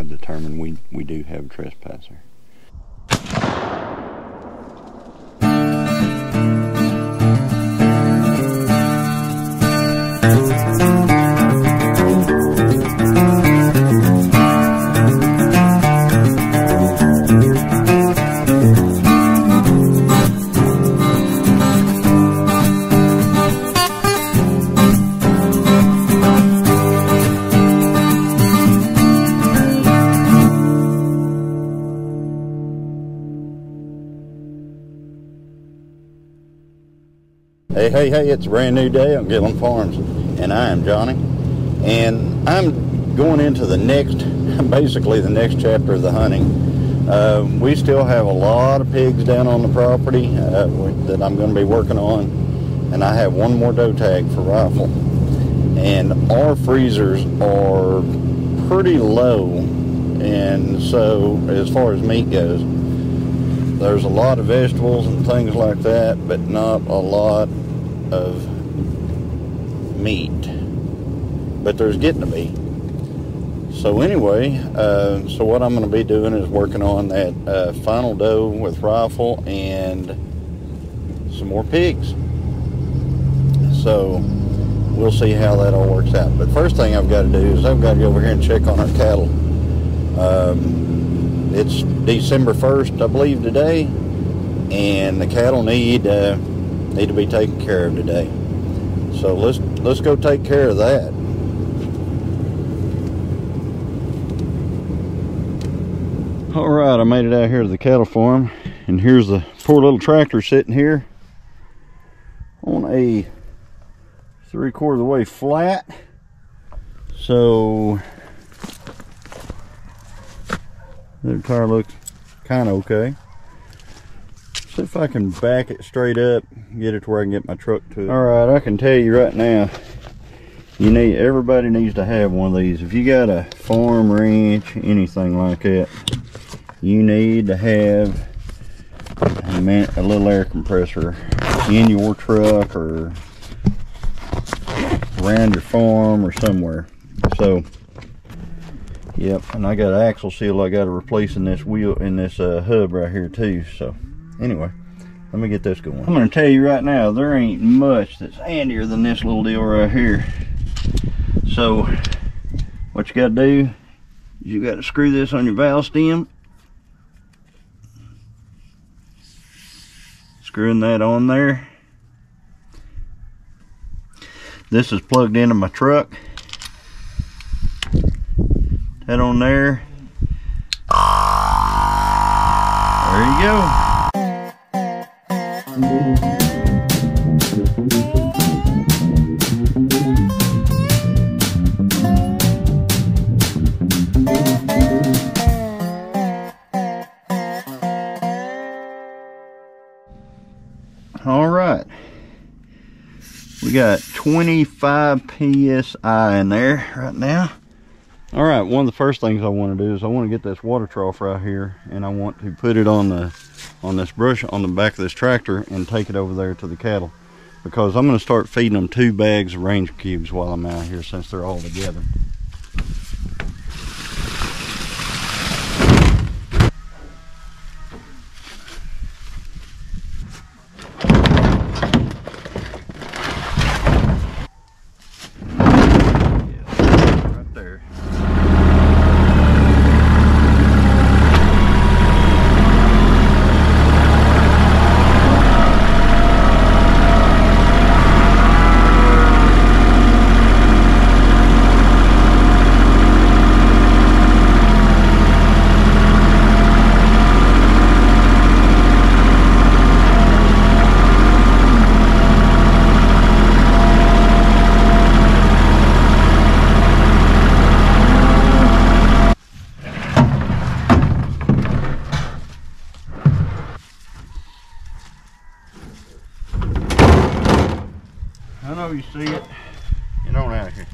determined we do have a trespasser. Hey, it's a brand new day on General Firearms, and I am Johnny, and I'm going into the next, basically the next chapter of the hunting. We still have a lot of pigs down on the property that I'm going to be working on, and I have one more doe tag for rifle, and our freezers are pretty low, and so as far as meat goes, there's a lot of vegetables and things like that, but not a lot of meat, but there's getting to be. So anyway, so what I'm going to be doing is working on that final doe with rifle and some more pigs. So we'll see how that all works out. But first thing I've got to do is I've got to go over here and check on our cattle. It's December 1st, I believe, today, and the cattle need to be taken care of today. So let's go take care of that. All right, I made it out here to the cattle farm, and here's the poor little tractor sitting here on a 3/4 of the way flat. So the tire looks kind of okay. See if I can back it straight up, get it to where I can get my truck to it. All right, I can tell you right now, everybody needs to have one of these. If you got a farm, ranch, anything like that, you need to have a little air compressor in your truck or around your farm or somewhere. So, yep, and I got an axle seal I got to replace in this wheel, in this hub right here too. So anyway, let me get this going. I'm going to tell you right now, there ain't much that's handier than this little deal right here. So what you got to do is you got to screw this on your valve stem. Screwing that on there. This is plugged into my truck. That on there. There you go. All right, we got 25 psi in there right now. All right, one of the first things I want to do is I want to get this water trough right here, and I want to put it on this brush on the back of this tractor and take it over there to the cattle, because I'm going to start feeding them 2 bags of Ranger cubes while I'm out here, since they're all together. I know you see it. Get on out of here.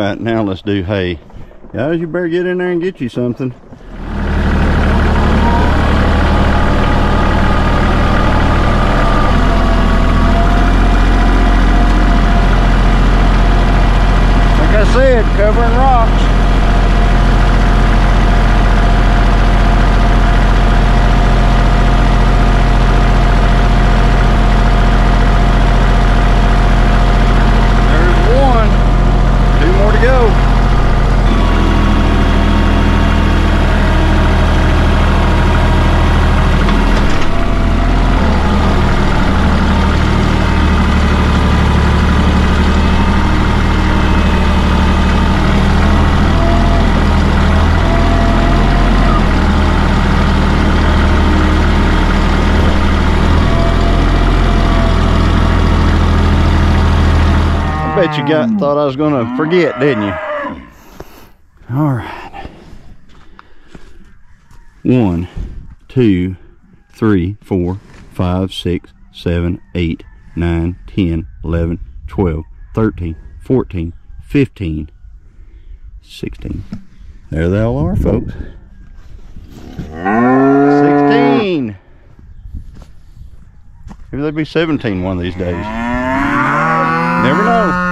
right, now let's do hay. Guys, you better get in there and get you something. Like I said, covering rocks. Go. I bet you thought I was gonna forget, didn't you? All right. 1, 2, 3, 4, 5, 6, 7, 8, 9, 10, 11, 12, 13, 14, 15, 16. There they all are, folks. 16. Maybe there'll be 17 one of these days. Never know.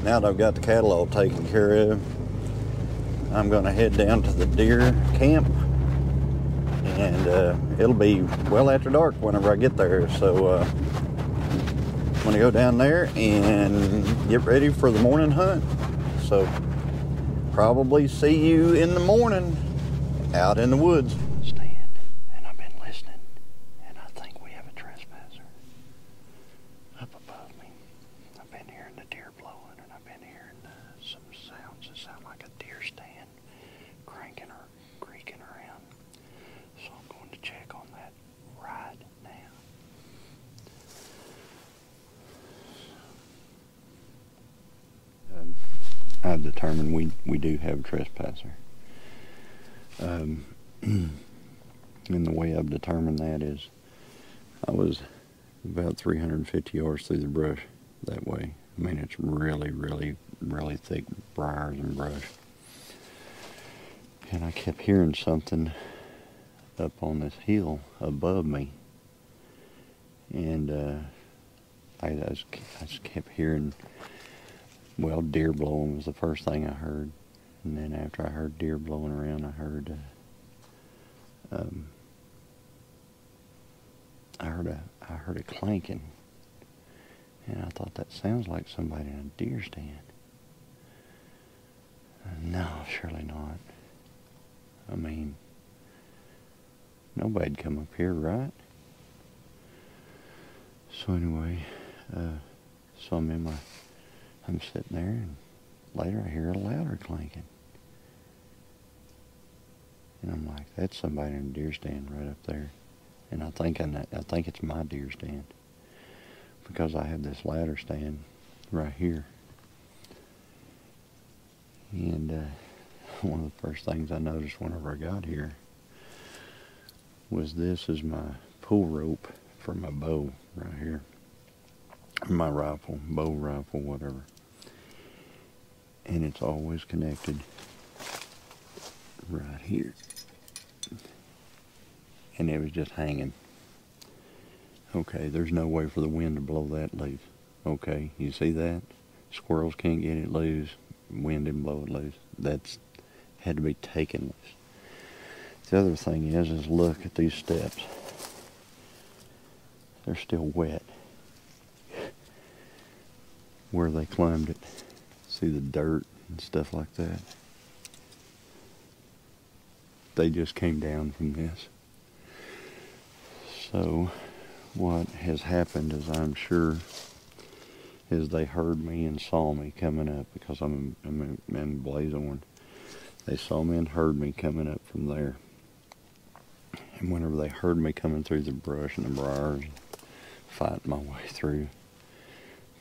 Now that I've got the cattle all taken care of, I'm going to head down to the deer camp, and it'll be well after dark whenever I get there. So I'm going to go down there and get ready for the morning hunt. So probably see you in the morning out in the woods. Stand, and I've been listening, and I think we have a trespasser up above me. I've been hearing the deer blowing, and I've been hearing some sounds that sound like a deer stand cranking or creaking around. So I'm going to check on that right now. I've determined we do have a trespasser. And the way I've determined that is I was about 350 yards through the brush that way I mean, it's really, really, really thick briars and brush. And I kept hearing something up on this hill above me. And I just kept hearing, well, deer blowing was the first thing I heard. And then after I heard deer blowing around, I heard a clanking. And I thought, that sounds like somebody in a deer stand. No, surely not. I mean, nobody'd come up here, right? So anyway, so I'm sitting there, and later I hear a louder clanking. And I'm like, that's somebody in a deer stand right up there. And I think it's my deer stand, because I have this ladder stand right here. And one of the first things I noticed whenever I got here was this is my pull rope for my bow right here. My rifle, bow rifle, whatever. And it's always connected right here. And it was just hanging. Okay, there's no way for the wind to blow that loose. Okay, you see that? Squirrels can't get it loose. Wind didn't blow it loose. That's had to be taken loose. The other thing is look at these steps. They're still wet. Where they climbed it. See the dirt and stuff like that. They just came down from this. So what has happened is, I'm sure, is they heard me and saw me coming up, because I'm in Blazehorn. They saw me and heard me coming up from there. And whenever they heard me coming through the brush and the briars, fighting my way through,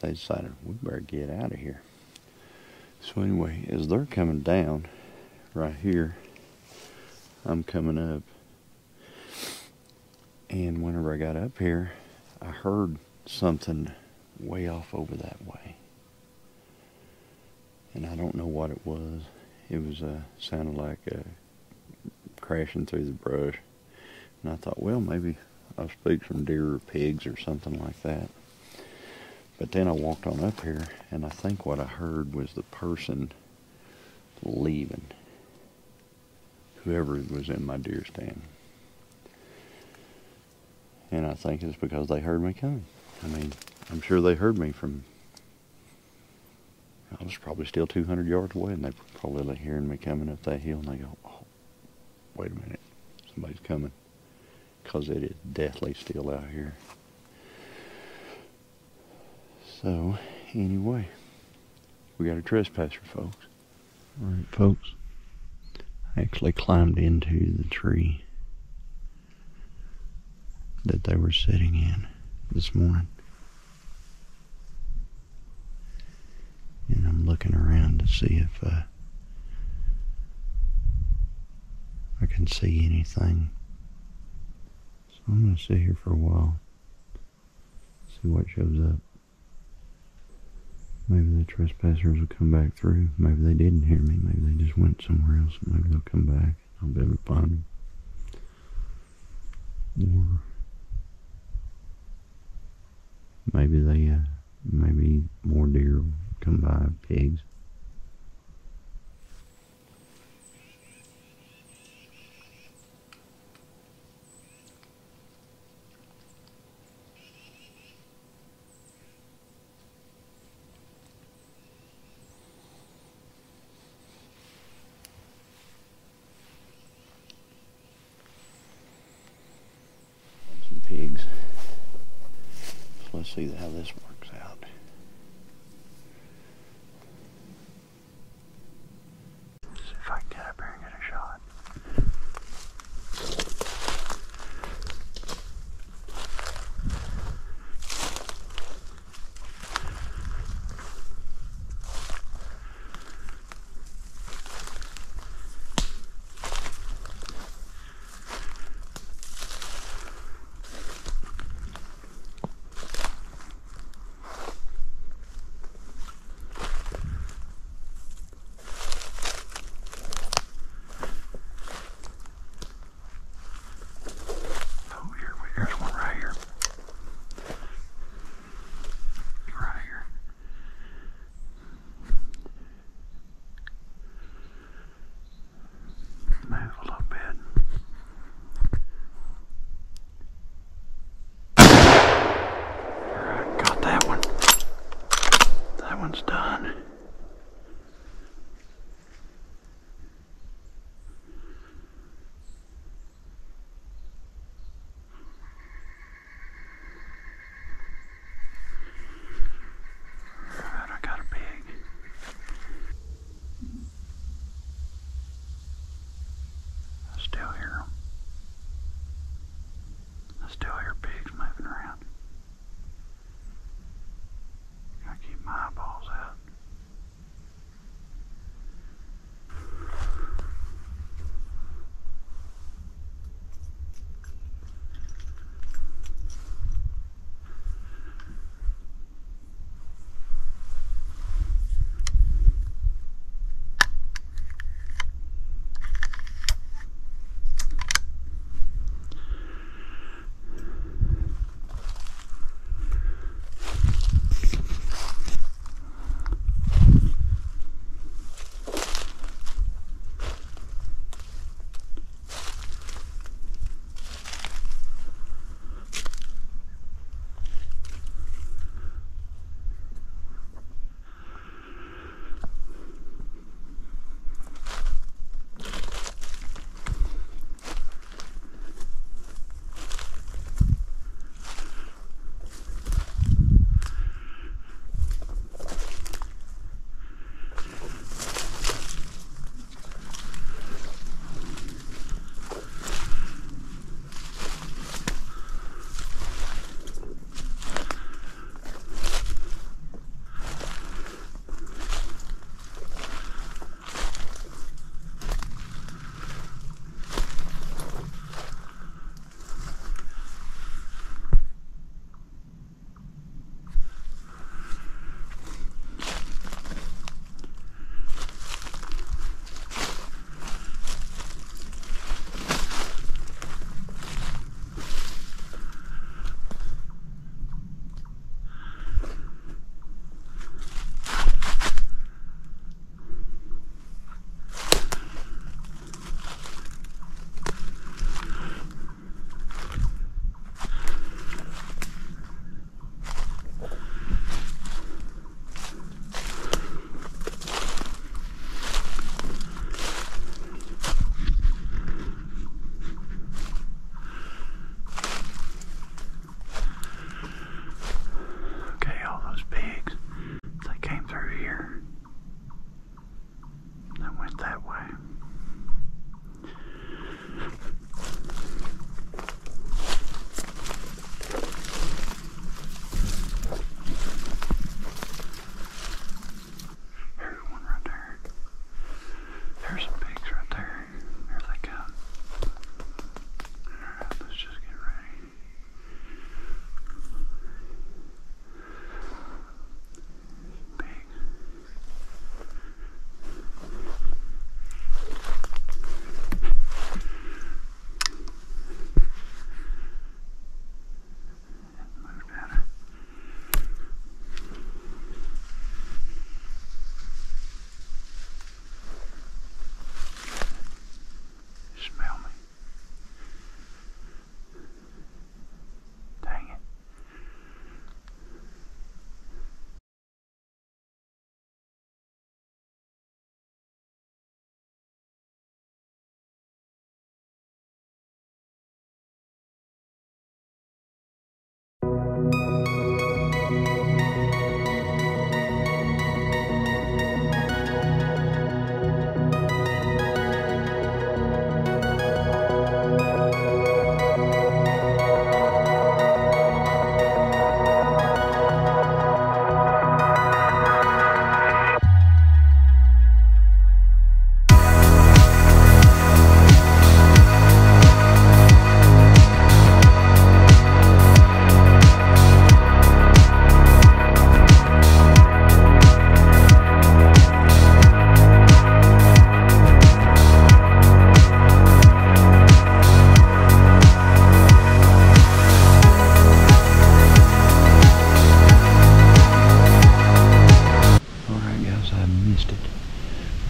they decided, we better get out of here. So anyway, as they're coming down right here, I'm coming up. And whenever I got up here, I heard something way off over that way. And I don't know what it was. It was sounded like crashing through the brush. And I thought, well, maybe I'll speak from deer or pigs or something like that. But then I walked on up here, and I think what I heard was the person leaving. Whoever was in my deer stand. And I think it's because they heard me coming. I mean, I'm sure they heard me from, I was probably still 200 yards away, and they were probably hearing me coming up that hill, and they go, oh, wait a minute, somebody's coming. Because it is deathly still out here. So, anyway, we got a trespasser, folks. Alright, folks, I actually climbed into the tree that they were sitting in this morning. And I'm looking around to see if I can see anything. So I'm going to sit here for a while, see what shows up. Maybe the trespassers will come back through. Maybe they didn't hear me. Maybe they just went somewhere else. Maybe they'll come back. I'll be able to find them. Or maybe more deer will come by, pigs. Pigs. So let's see how this works out. Let's see if I can get up here and get a shot.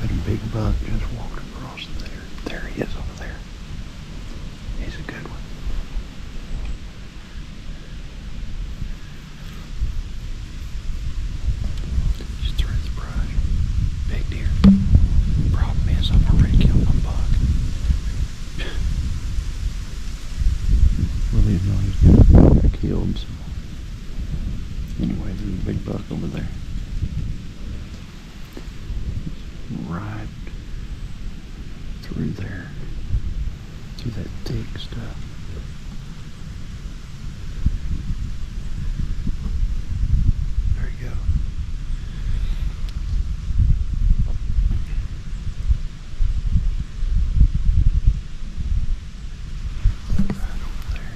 But a big buck just walked across there. There he is over there. He's a good one. Just through the brush. Big deer. Problem is I've already killed my buck. Well, he's not as good. I killed some. Anyway, there's a big buck over there. Right through there, through that thick stuff. There you go. Right over there.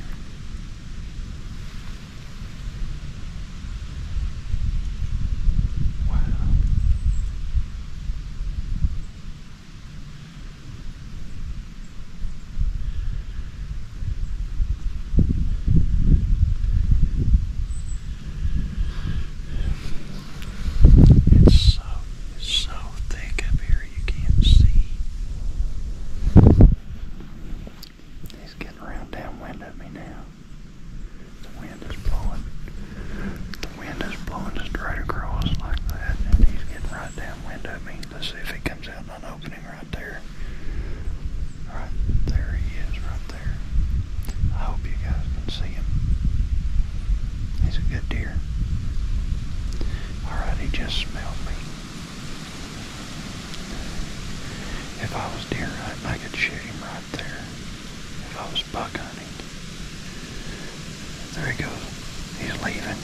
Wow. If I was deer hunting, I could shoot him right there. If I was buck hunting. There he goes. He's leaving.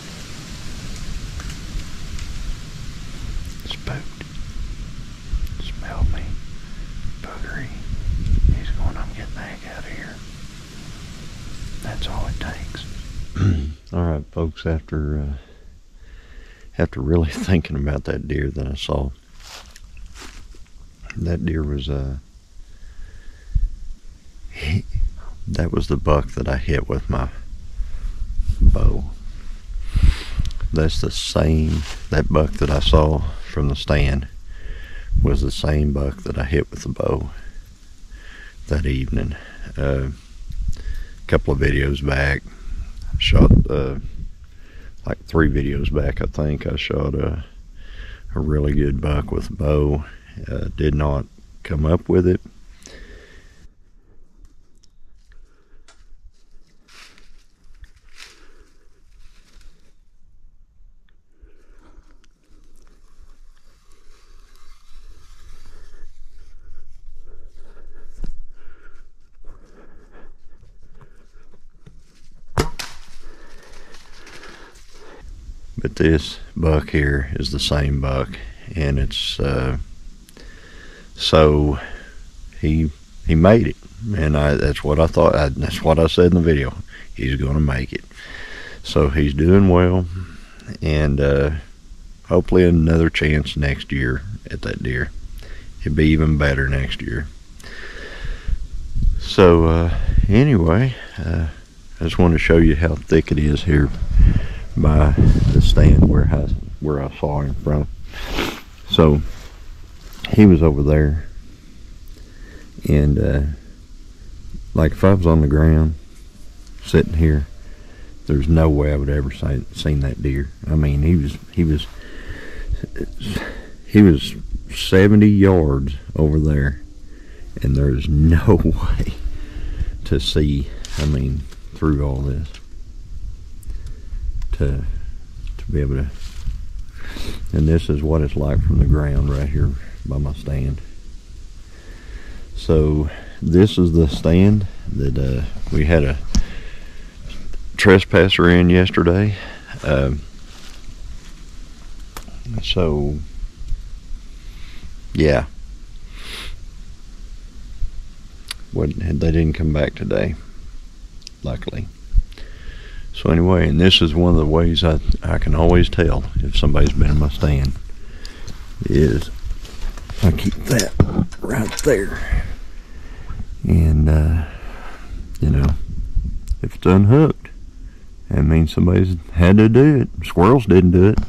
Spooked. Smelled me. Boogery. He's going, I'm getting the heck out of here. That's all it takes. Alright, folks, after really thinking about that deer that I saw, that deer was that was the buck that I hit with my bow. That's the same, that buck that I saw from the stand was the same buck that I hit with the bow that evening. A couple of videos back, I shot like 3 videos back, I think I shot a really good buck with a bow. Did not come up with it. But this buck here is the same buck, and it's so he made it, and that's what I thought. That's what I said in the video. He's going to make it. So he's doing well, and hopefully another chance next year at that deer. It'll be even better next year. So anyway, I just want to show you how thick it is here by the stand where I saw him from. So he was over there, and like if I was on the ground sitting here, there's no way I would ever seen that deer. I mean, he was 70 yards over there, and there's no way to see, I mean, through all this to be able to. And this is what it's like from the ground right here by my stand. So this is the stand that we had a trespasser in yesterday. So yeah, they didn't come back today, luckily. So anyway, and this is one of the ways I can always tell if somebody's been in my stand, is I keep that right there. And, you know, if it's unhooked, that means somebody's had to do it. Squirrels didn't do it.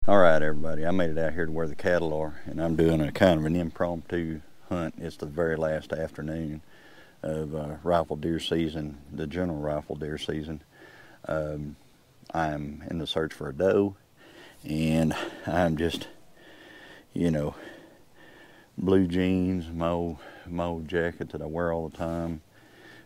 Alright everybody, I made it out here to where the cattle are, and I'm doing a kind of an impromptu hunt. It's the very last afternoon of rifle deer season, the general rifle deer season. I'm in the search for a doe, and I'm just, you know, blue jeans, my old jacket that I wear all the time.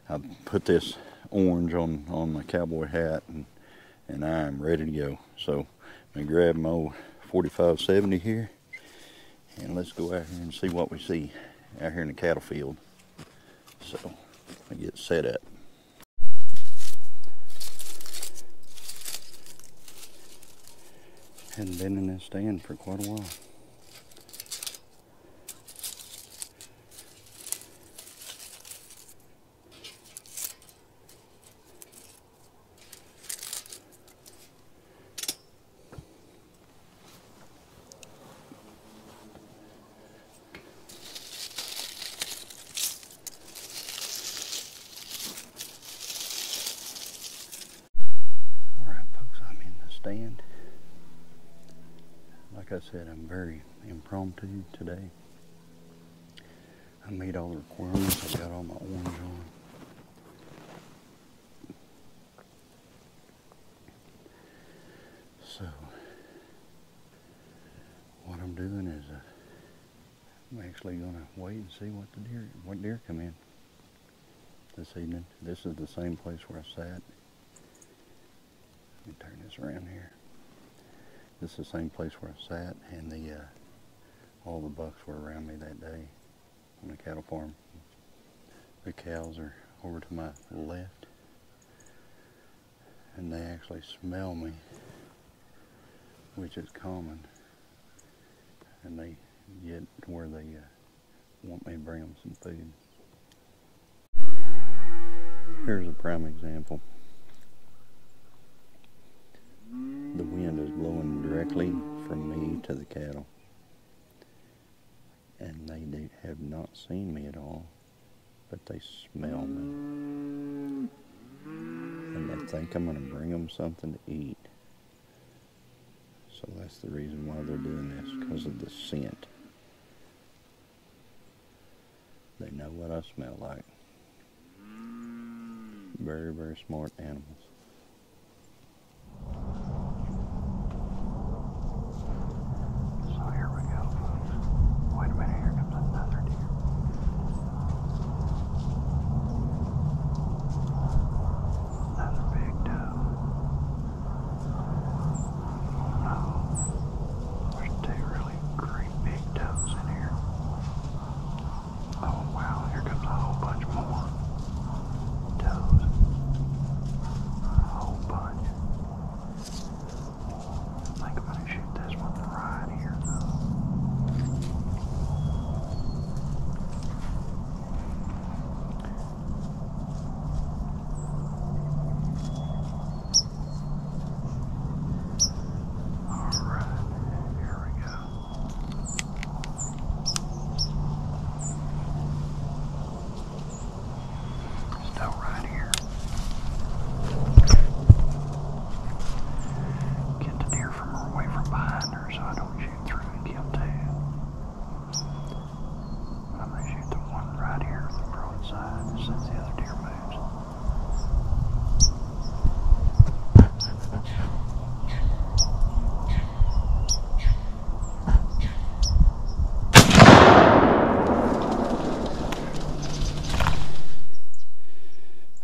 I put this orange on my cowboy hat, and I'm ready to go. So I'm gonna grab my old 45-70 here, and let's go out here and see what we see out here in the cattle field. So I get set up. Hadn't been in this stand for quite a while. Stand. Like I said, I'm very impromptu today. I made all the requirements. I got all my orange on. So what I'm doing is I'm actually gonna wait and see what deer come in this evening. This is the same place where I sat. Let me turn this around here. This is the same place where I sat, and all the bucks were around me that day on the cattle farm. The cows are over to my left, and they actually smell me, which is common, and they get to where they want me to bring them some food. Here's a prime example. The wind is blowing directly from me to the cattle, and they have not seen me at all, but they smell me, and they think I'm going to bring them something to eat. So that's the reason why they're doing this, because of the scent. They know what I smell like. Very, very smart animals.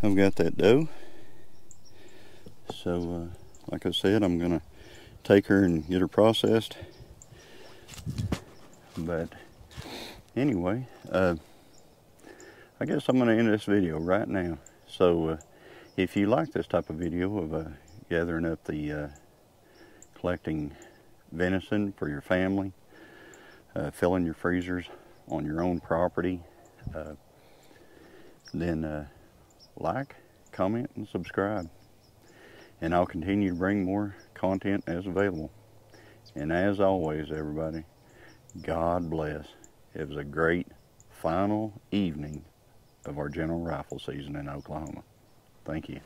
I've got that doe, so like I said, I'm gonna take her and get her processed. But anyway, I guess I'm gonna end this video right now. So if you like this type of video of gathering up the collecting venison for your family, filling your freezers on your own property, then like, comment, and subscribe, and I'll continue to bring more content as available. And as always, everybody, God bless. It was a great final evening of our general rifle season in Oklahoma. Thank you.